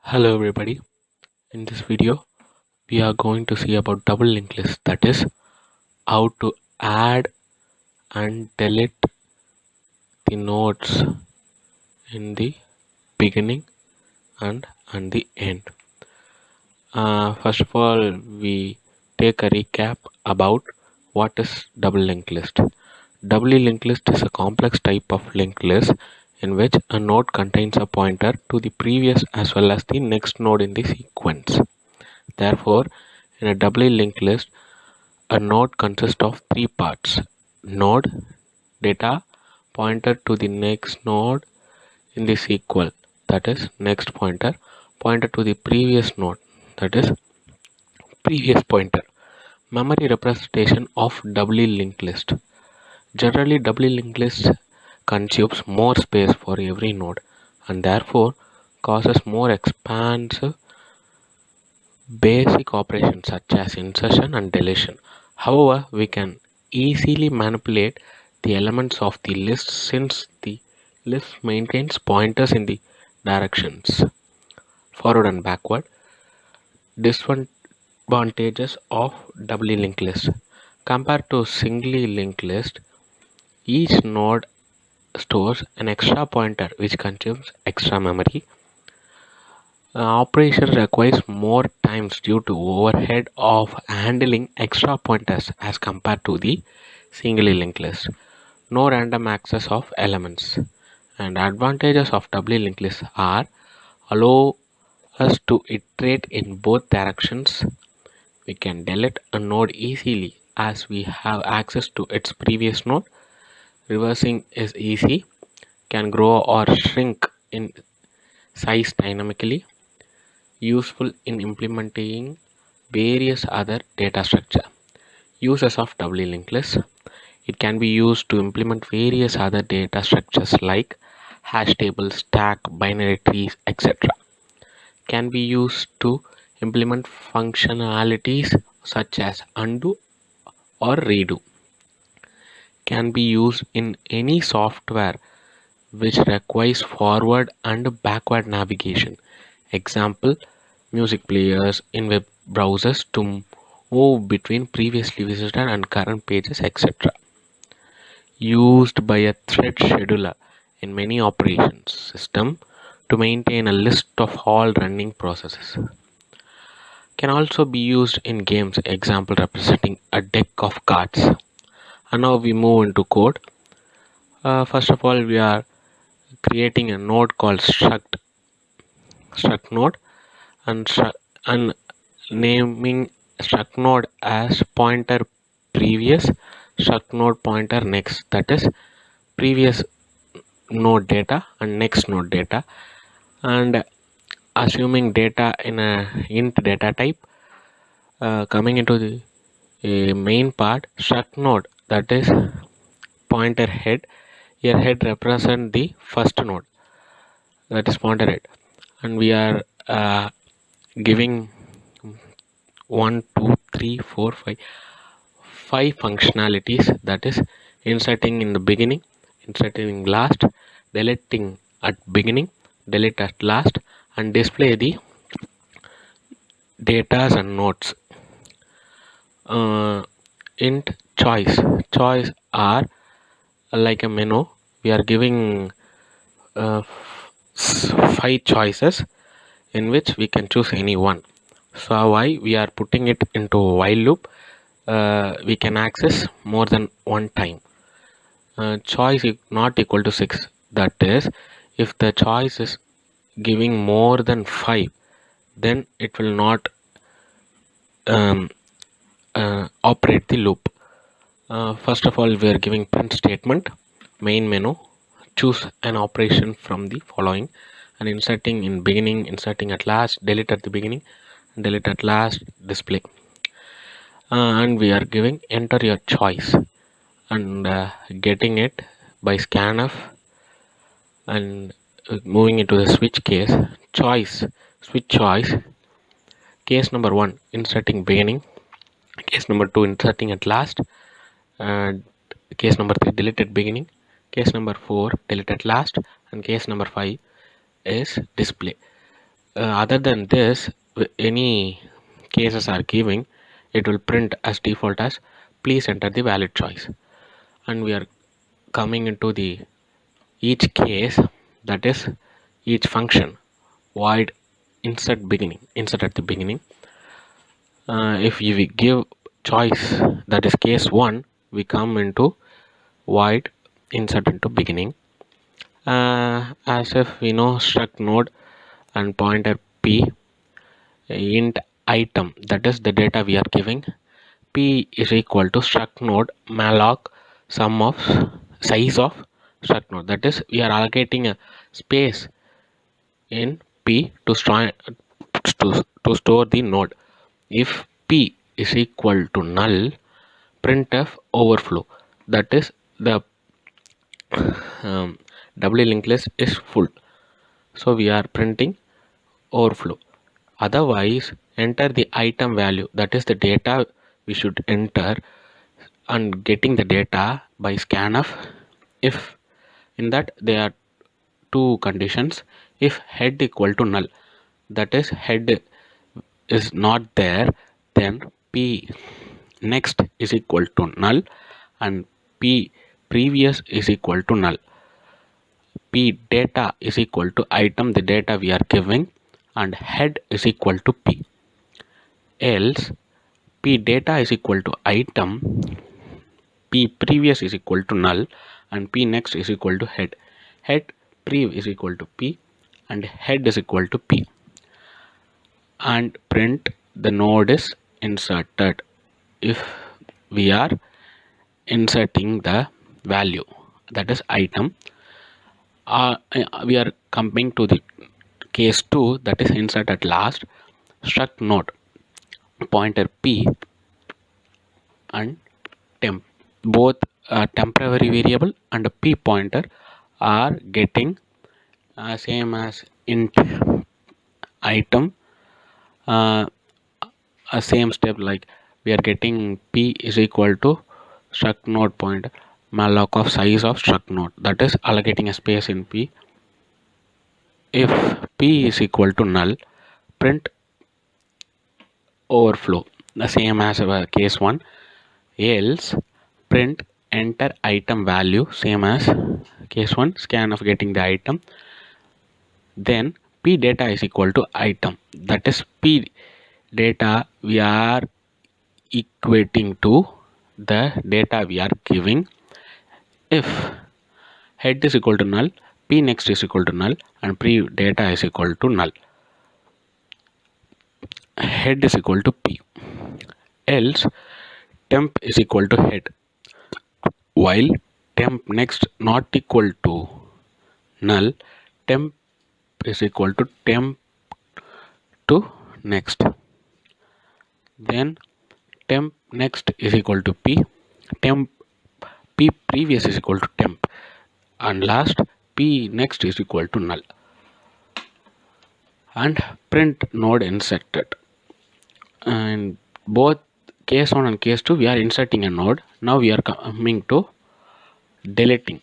Hello everybody. In this video, we are going to see about double linked list, that is how to add and delete the nodes in the beginning and the end. First of all, we take a recap about what is double linked list. Doubly linked list is a complex type of linked list in which a node contains a pointer to the previous as well as the next node in the sequence. Therefore, in a doubly linked list, a node consists of three parts: node, data, pointer to the next node in the sequel, that is next pointer, pointer to the previous node, that is previous pointer. Memory representation of doubly linked list. Generally, doubly linked list consumes more space for every node and therefore causes more expansive basic operations such as insertion and deletion. However, we can easily manipulate the elements of the list since the list maintains pointers in the directions forward and backward. Disadvantages of doubly linked list. Compared to singly linked list, each node stores an extra pointer which consumes extra memory. Operation requires more times due to overhead of handling extra pointers as compared to the singly linked list. No random access of elements. And advantages of doubly linked list are allow us to iterate in both directions. We can delete a node easily as we have access to its previous node. Reversing is easy, can grow or shrink in size dynamically. Useful in implementing various other data structure. Uses of doubly linked list. It can be used to implement various other data structures like hash tables, stack, binary trees, etc. Can be used to implement functionalities such as undo or redo. Can be used in any software which requires forward and backward navigation. Example, music players in web browsers to move between previously visited and current pages, etc. Used by a thread scheduler in many operations system to maintain a list of all running processes. Can also be used in games, example representing a deck of cards. And now we move into code. First of all, we are creating a node called struct node and naming struct node as pointer previous, struct node pointer next, that is previous node data and next node data, and assuming data in a int data type. Coming into the main part, struct node, that is pointer head. Your head represent the first node, that is pointer head, and we are giving 1 2 3 4 5 functionalities, that is inserting in the beginning, inserting last, deleting at beginning, delete at last, and display the datas and nodes. Int choice are like a menu. We are giving 5 choices in which we can choose any one. So why we are putting it into a while loop, we can access more than one time. Choice is not equal to 6, that is if the choice is giving more than 5, then it will not operate the loop. First of all, we are giving print statement, main menu, choose an operation from the following, and inserting in beginning, inserting at last, delete at the beginning, delete at last, display. And we are giving enter your choice and getting it by scanf and moving into the switch case. Switch choice. Case number 1, inserting beginning. Case number 2, inserting at last. Case number 3, delete at beginning. Case number 4, delete at last. And case number 5 is display. Other than this, any cases are giving, it will print as default as please enter the valid choice. And we are coming into the each case, that is each function void insert at the beginning. If we give choice, that is case 1, we come into void insert into beginning. As if we know struct node and pointer p int item, that is the data we are giving, p is equal to struct node malloc sum of size of struct node, that is we are allocating a space in p to store the node. If p is equal to null, printf overflow, that is the doubly linked list is full, so we are printing overflow. Otherwise, enter the item value, that is the data we should enter, and getting the data by scanf. If in that there are two conditions, if head equal to null, that is head is not there, then p next is equal to null and p previous is equal to null. P data is equal to item, the data we are giving, and head is equal to p. Else p data is equal to item, p previous is equal to null, and p next is equal to head. Head prev is equal to p and head is equal to p. And print the node is inserted if we are inserting the value, that is item. We are coming to the case 2, that is insert at last. Struct node pointer p and temp, both temporary variable and a p pointer are getting same as int item. Same step, like we are getting p is equal to struct node pointer malloc of size of struct node, that is allocating a space in p. If p is equal to null, print overflow, the same as case 1. Else print enter item value, same as case 1, scan of getting the item. Then p data is equal to item, that is p data we are equating to the data we are giving. If head is equal to null, p next is equal to null and pre data is equal to null, head is equal to p. Else temp is equal to head, while temp next not equal to null, temp is equal to temp to next. Then temp next is equal to p, temp p previous is equal to temp, and last p next is equal to null. And print node inserted. And both case 1 and case 2 we are inserting a node. Now we are coming to deleting,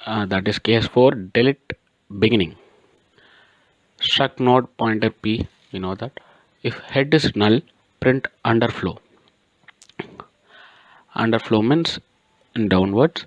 that is case 4, delete beginning. Struct node pointer p, we know that. If head is null, print underflow. Underflow means downwards.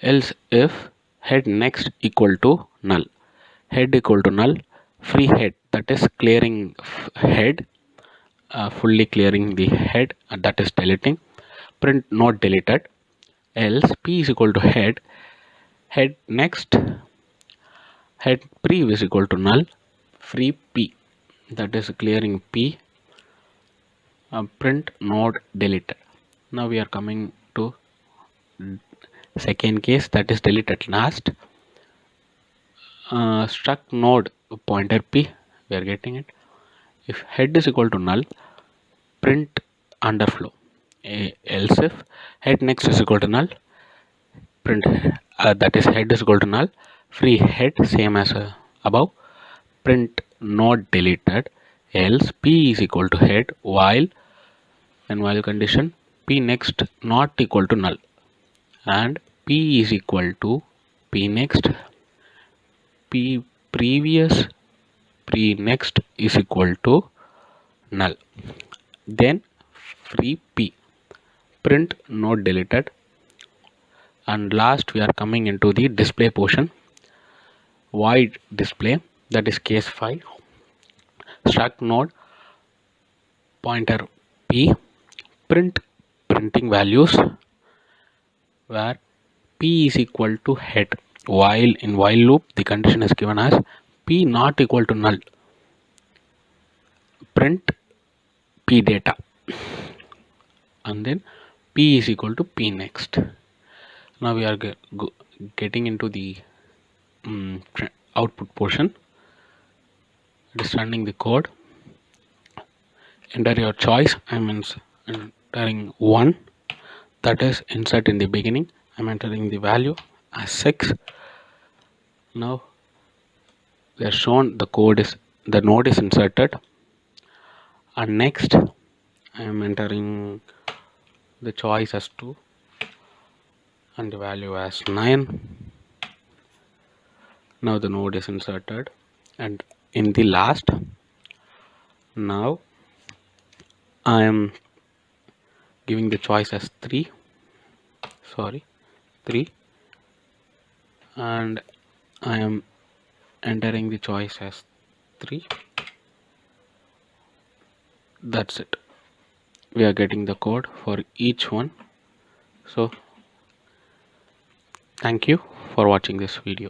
Else if head next equal to null, head equal to null, free head, that is clearing head, fully clearing the head, that is deleting. Print not deleted. Else p is equal to head, head next, head prev is equal to null, free p, that is clearing p. Print node deleted. Now we are coming to second case, that is delete at last. Struct node pointer p, we are getting it. If head is equal to null, print underflow. Else if head next is equal to null, print that is head is equal to null, free head, same as above. Print node deleted. Else p is equal to head, while condition p next not equal to null, and p is equal to p next, p previous, pre next is equal to null. Then free p, print node deleted. And last we are coming into the display portion, void display, that is case 5, struct node pointer p, print printing values where p is equal to head, while in while loop the condition is given as p not equal to null, print p data, and then p is equal to p next. Now we are getting into the output portion. It is running the code. Enter your choice. I'm entering 1, that is insert in the beginning. I'm entering the value as 6. Now we are shown the node is inserted, and next I am entering the choice as 2 and the value as 9. Now the node is inserted, and in the last, now I am giving the choice as 3, and I am entering the choice as 3. That's it. We are getting the code for each one. So thank you for watching this video.